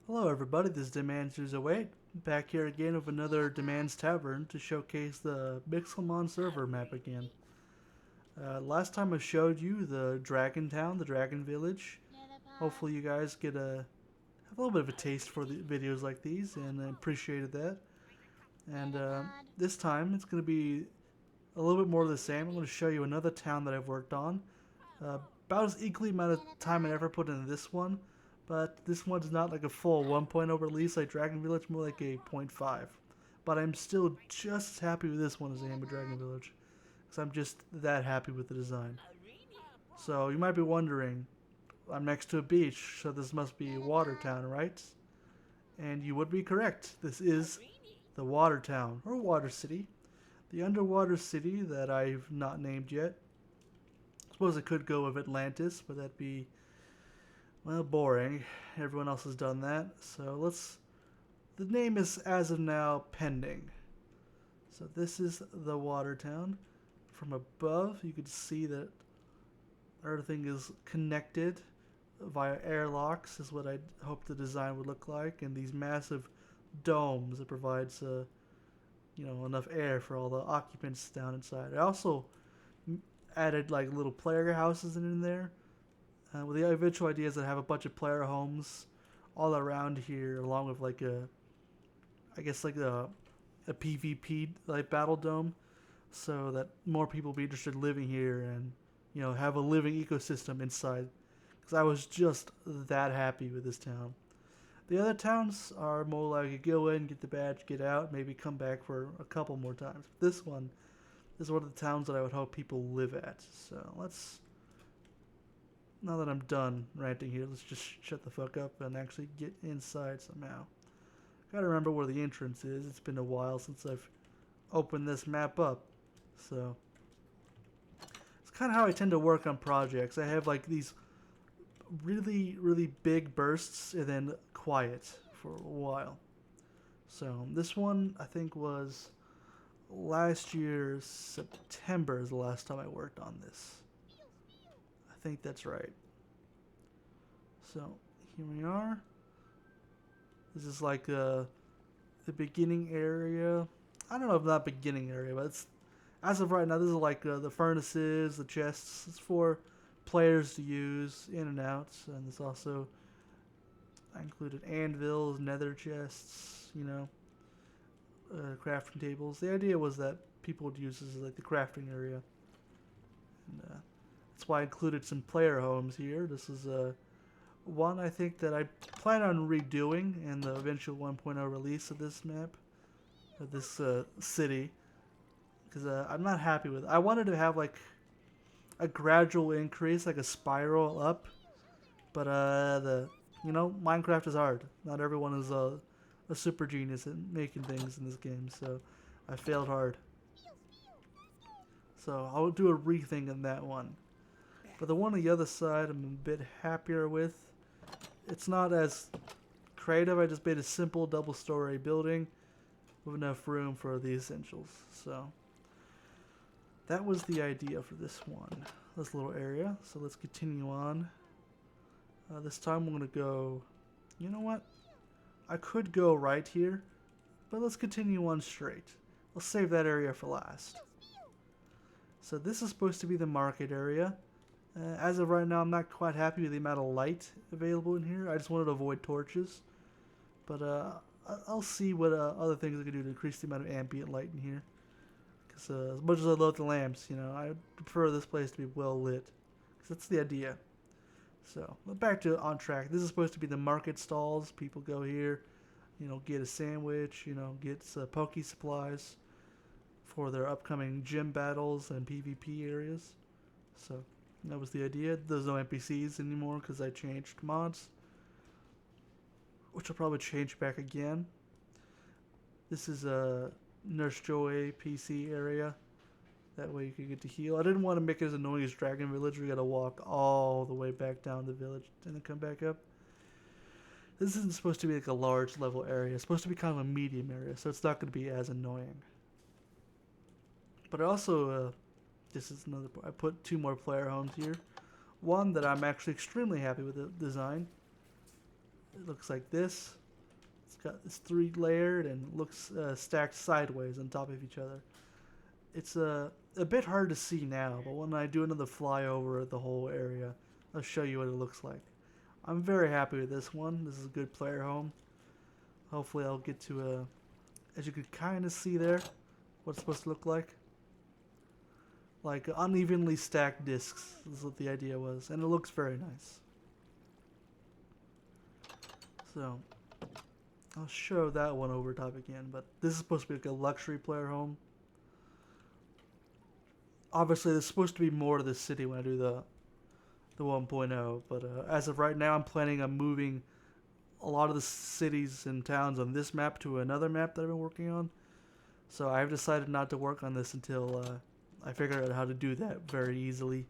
Hello everybody, this is Deman back here again with another Deman's Tavern to showcase the Pixelmon server map again. Last time I showed you the Dragon Town, the Dragon Village. Hopefully you guys get have a little bit of a taste for the videos like these and I appreciated that. And this time it's going to be a little bit more of the same. I'm going to show you another town that I've worked on. About as equally amount of time and effort put into this one, but this one's not like a full 1.0 release like Dragon Village, more like a zero point 0.5. But I'm still just as happy with this one as I am with Dragon Village, because I'm just that happy with the design. So you might be wondering, I'm next to a beach, so this must be Water Town, right? And you would be correct. This is the Water Town, or Water City. The underwater city that I've not named yet. I suppose I could go with Atlantis, but that'd be, well, boring. Everyone else has done that. So let's. The name is, as of now, pending. So this is the water town. From above, you can see that everything is connected via airlocks, is what I hope the design would look like, and these massive domes that provides, enough air for all the occupants down inside. I also added like little player houses in there. Well, the eventual idea is to have a bunch of player homes all around here, along with like I guess like a PvP like battle dome, so that more people will be interested in living here and have a living ecosystem inside. Because I was just that happy with this town. The other towns are more like you go in, get the badge, get out, maybe come back for a couple more times. But this one is one of the towns that I would hope people live at. So let's. Now that I'm done ranting here, let's just shut the fuck up and actually get inside somehow. Gotta remember where the entrance is. It's been a while since I've opened this map up. So it's kind of how I tend to work on projects. I have like these really, really big bursts and then quiet for a while. So this one I think was last year's September is the last time I worked on this. I think that's right. So here we are. This is like the beginning area. I don't know if not beginning area, but it's as of right now. This is like the furnaces, the chests. It's for players to use in and out, and there's also I included anvils, nether chests, crafting tables. The idea was that people would use this as like the crafting area, and that's why I included some player homes here. This is one I think that I plan on redoing in the eventual 1.0 release of this map, of this city, because I'm not happy with it. I wanted to have like a gradual increase, like a spiral up, but Minecraft is hard. Not everyone is a super genius at making things in this game, so I failed hard. So I'll do a rethink on that one. But the one on the other side, I'm a bit happier with. It's not as creative. I just made a simple double-story building with enough room for the essentials. So that was the idea for this one, this little area. So let's continue on. This time I'm going to go, you know what? I could go right here, but let's continue on straight. Let's save that area for last. So this is supposed to be the market area. As of right now, I'm not quite happy with the amount of light available in here. I just wanted to avoid torches. But I'll see what other things I can do to increase the amount of ambient light in here. Because as much as I love the lamps, I prefer this place to be well lit. Because that's the idea. So, back to on track. This is supposed to be the market stalls. People go here, get a sandwich, get Poke supplies for their upcoming gym battles and PvP areas. So, that was the idea. There's no NPCs anymore because I changed mods, which will probably change back again. This is a Nurse Joy PC area. That way you can get to heal. I didn't want to make it as annoying as Dragon Village where you gotta walk all the way back down the village and then come back up. This isn't supposed to be like a large level area. It's supposed to be kind of a medium area, so it's not going to be as annoying. But I also, this is another, I put 2 more player homes here. One that I'm actually extremely happy with the design. It looks like this. It's got this 3 layered and looks stacked sideways on top of each other. It's a bit hard to see now, but when I do another flyover of the whole area, I'll show you what it looks like. I'm very happy with this one. This is a good player home. Hopefully I'll get to as you could kind of see there, what it's supposed to look like. Like unevenly stacked discs. This is what the idea was. And it looks very nice. So, I'll show that one over top again. But this is supposed to be like a luxury player home. Obviously, there's supposed to be more to the city when I do the 1.0. But as of right now, I'm planning on moving a lot of the cities and towns on this map to another map that I've been working on. So I've decided not to work on this until I figure out how to do that very easily.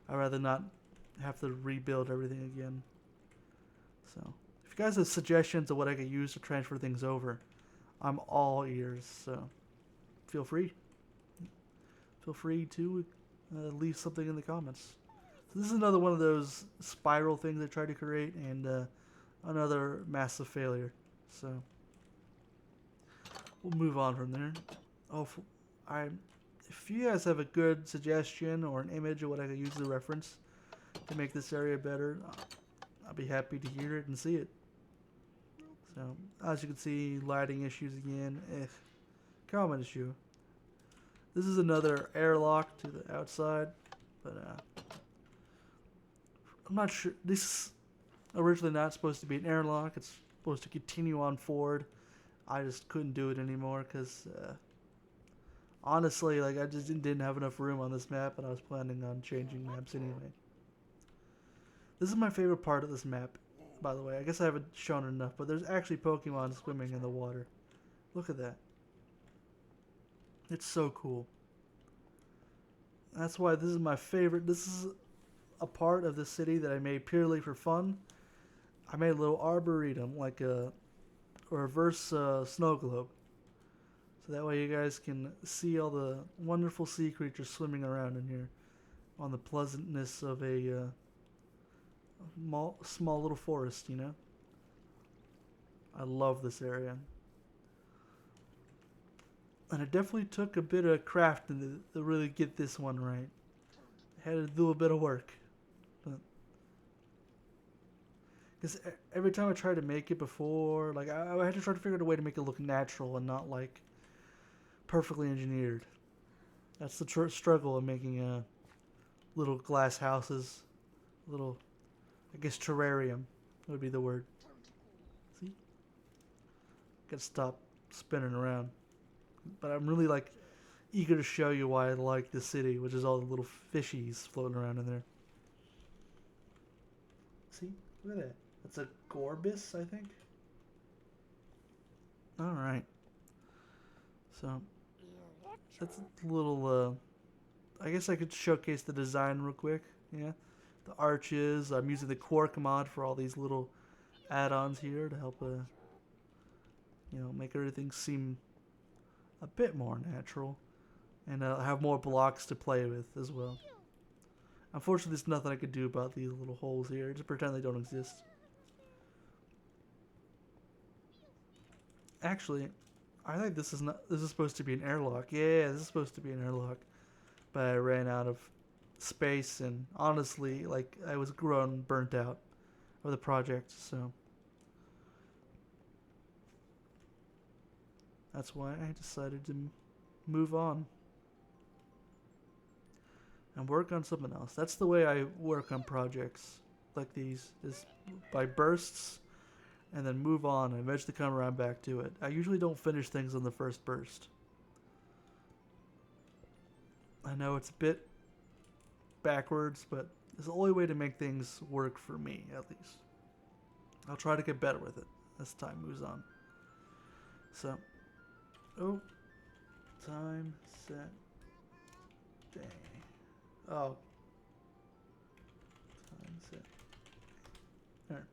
I'd rather not have to rebuild everything again. So if you guys have suggestions of what I could use to transfer things over, I'm all ears. So feel free. Feel free to leave something in the comments. So this is another one of those spiral things I tried to create, and another massive failure. So we'll move on from there. If you guys have a good suggestion or an image of what I could use as a reference to make this area better, I'll be happy to hear it and see it. So as you can see, lighting issues again. Common issue. This is another airlock to the outside, but I'm not sure. This is originally not supposed to be an airlock. It's supposed to continue on forward. I just couldn't do it anymore because honestly, like, I just didn't have enough room on this map, and I was planning on changing maps anyway. This is my favorite part of this map, by the way. I guess I haven't shown it enough, but there's actually Pokemon swimming in the water. Look at that. It's so cool. That's why this is my favorite. This is a part of the city that I made purely for fun. I made a little arboretum, like a reverse snow globe. So that way you guys can see all the wonderful sea creatures swimming around in here on the pleasantness of a small little forest, you know? I love this area. And it definitely took a bit of crafting to really get this one right. I had to do a bit of work. Because every time I tried to make it before, like, I had to try to figure out a way to make it look natural and not, like, perfectly engineered. That's the struggle of making little glass houses. Little, I guess, terrarium would be the word. See? Gotta stop spinning around. But I'm really, like, eager to show you why I like this city, which is all the little fishies floating around in there. See? Look at that. That's a Gorbis, I think. Alright. So, that's a little, I guess I could showcase the design real quick. Yeah. The arches. I'm using the Quark mod for all these little add-ons here to help, make everything seem a bit more natural. And have more blocks to play with as well. Unfortunately, there's nothing I could do about these little holes here. Just pretend they don't exist. Actually, I think this is supposed to be an airlock. Yeah, this is supposed to be an airlock. But I ran out of space, and honestly, like, I was burnt out of the project, so that's why I decided to move on and work on something else. That's the way I work on projects like these, is by bursts and then move on and eventually come around back to it. I usually don't finish things on the first burst. I know it's a bit backwards, but it's the only way to make things work for me, at least. I'll try to get better with it as time moves on. So, time, set, day. Oh. Time, set. There.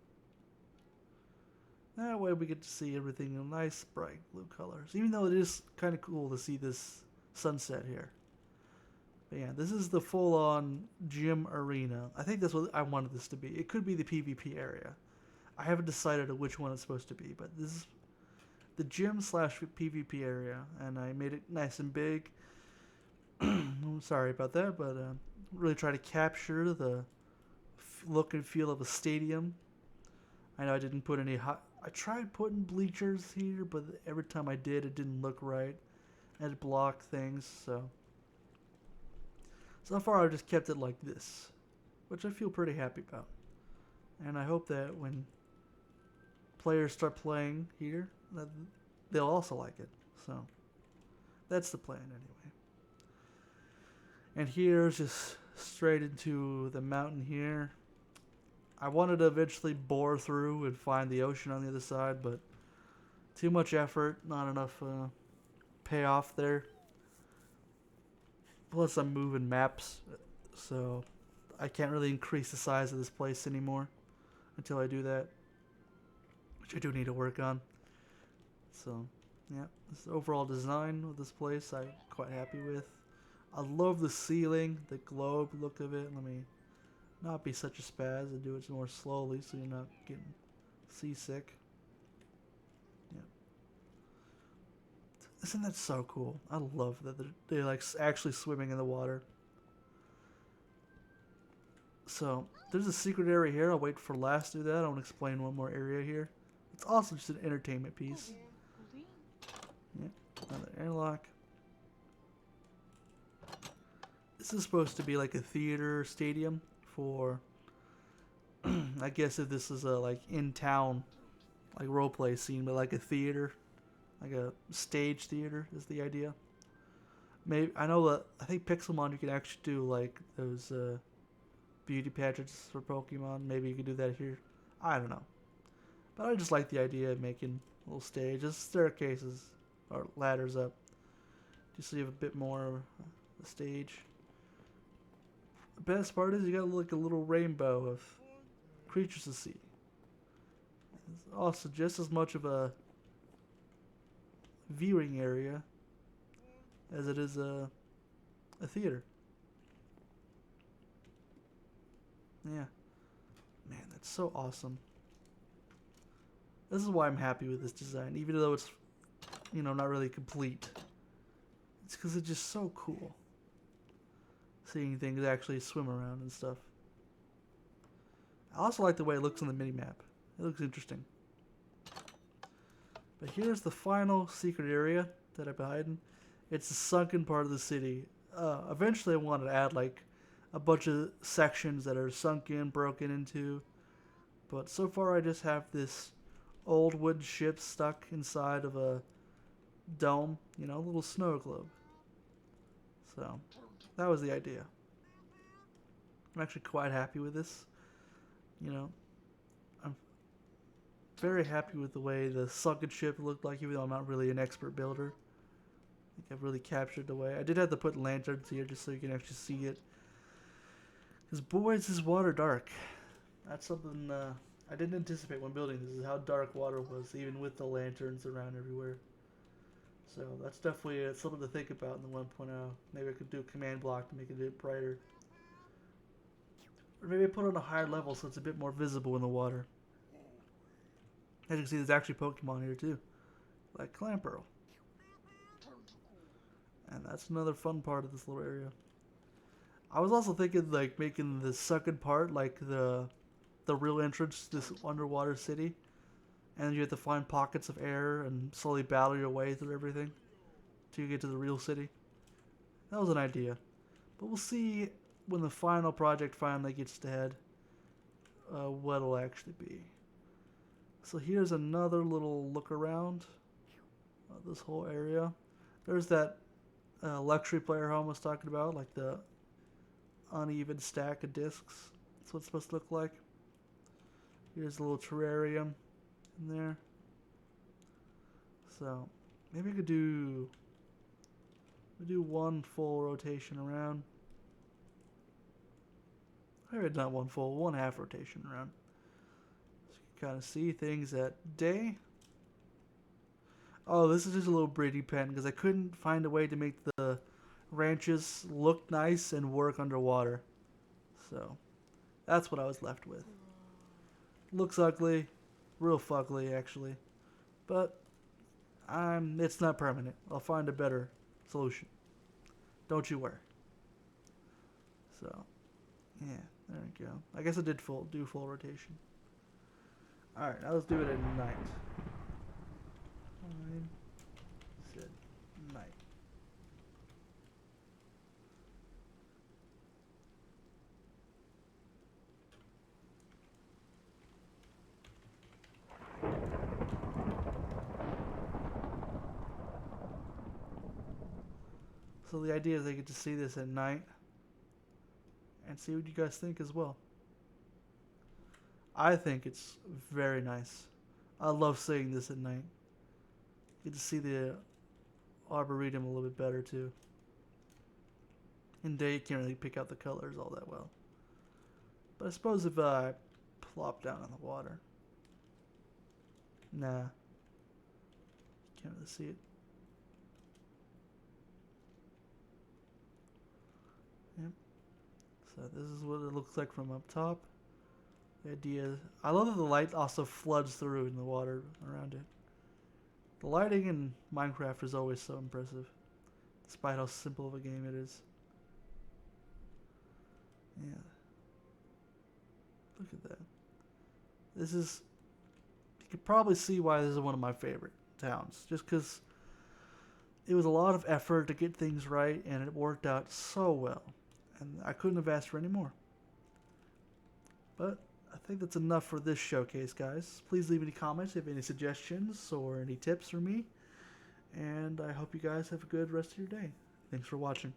That way we get to see everything in nice, bright blue colors. Even though it is kind of cool to see this sunset here. But yeah, this is the full-on gym arena. I think that's what I wanted this to be. It could be the PvP area. I haven't decided which one it's supposed to be, but this is the gym slash PvP area, and I made it nice and big. I'm sorry about that, but really try to capture the look and feel of a stadium. I know I didn't put any hot. I tried putting bleachers here, but every time I did, it didn't look right. It blocked things, so far I've just kept it like this, which I feel pretty happy about. And I hope that when players start playing here, that they'll also like it. So that's the plan anyway. And here's just straight into the mountain here. I wanted to eventually bore through and find the ocean on the other side, but too much effort, not enough payoff there. Plus, I'm moving maps, so I can't really increase the size of this place anymore until I do that, which I do need to work on. So, yeah, this overall design of this place I'm quite happy with. I love the ceiling, the globe look of it. Let me not be such a spaz and do it more slowly so you're not getting seasick. Yeah. Isn't that so cool? I love that they're like actually swimming in the water. So, there's a secret area here. I'll wait for last to do that. I want to explain one more area here. It's also just an entertainment piece. Yeah, another airlock. This is supposed to be like a theater stadium for, I guess if this is a like in town, like role play scene, but like a theater, like a stage theater is the idea. Maybe I know that I think Pixelmon you can actually do like those beauty pageants for Pokemon. Maybe you could do that here. I don't know, but I just like the idea of making little stages, staircases, or ladders up, just so you have a bit more of the stage. The best part is you got like a little rainbow of creatures to see. It's also just as much of a viewing area as it is a theater. Yeah. Man, that's so awesome. This is why I'm happy with this design, even though it's, not really complete. It's because it's just so cool. Seeing things actually swim around and stuff. I also like the way it looks on the mini-map. It looks interesting. But here's the final secret area that I've been hiding. It's the sunken part of the city. Eventually I want to add like a bunch of sections that are sunken, broken into. But so far I just have this old wooden ship stuck inside of a dome, a little snow globe. So that was the idea. I'm actually quite happy with this. I'm very happy with the way the sunken ship looked like, even though I'm not really an expert builder. I think I've really captured the way. I did have to put lanterns here just so you can actually see it. Because boy, is this water dark. That's something I didn't anticipate when building this, is how dark water was, even with the lanterns around everywhere. So that's definitely something to think about in the 1.0. Maybe I could do a command block to make it a bit brighter. Or maybe put it on a higher level so it's a bit more visible in the water. As you can see, there's actually Pokemon here too, like Clamperl. And that's another fun part of this little area. I was also thinking like making the second part like the real entrance to this underwater city, and you have to find pockets of air and slowly battle your way through everything till you get to the real city. That was an idea, but we'll see when the final project finally gets to head what it'll actually be. So here's another little look around this whole area. There's that luxury player home I was talking about, like the uneven stack of discs. That's what it's supposed to look like. Here's a little terrarium in there. So maybe I could do one full rotation around. Maybe not one full, one half rotation around. So you can kind of see things at day. Oh, this is just a little breeding pen because I couldn't find a way to make the ranches look nice and work underwater. So that's what I was left with. Looks ugly, real fugly actually, but it's not permanent. I'll find a better solution. Don't you worry. So, yeah, there we go. I guess I did do full rotation. All right, now let's do it at night. Fine. Said night. So the idea is I get to see this at night and see what you guys think as well. I think it's very nice. I love seeing this at night. Get to see the arboretum a little bit better too. In day you can't really pick out the colors all that well. But I suppose if I plop down on the water. Nah. Can't really see it. Yep. So this is what it looks like from up top. The idea is, I love that the light also floods through in the water around it. The lighting in Minecraft is always so impressive, despite how simple of a game it is. Yeah. Look at that. This is, you could probably see why this is one of my favorite towns, just because it was a lot of effort to get things right, and it worked out so well. And I couldn't have asked for any more. But I think that's enough for this showcase, guys. Please leave any comments if you have any suggestions or any tips for me. And I hope you guys have a good rest of your day. Thanks for watching.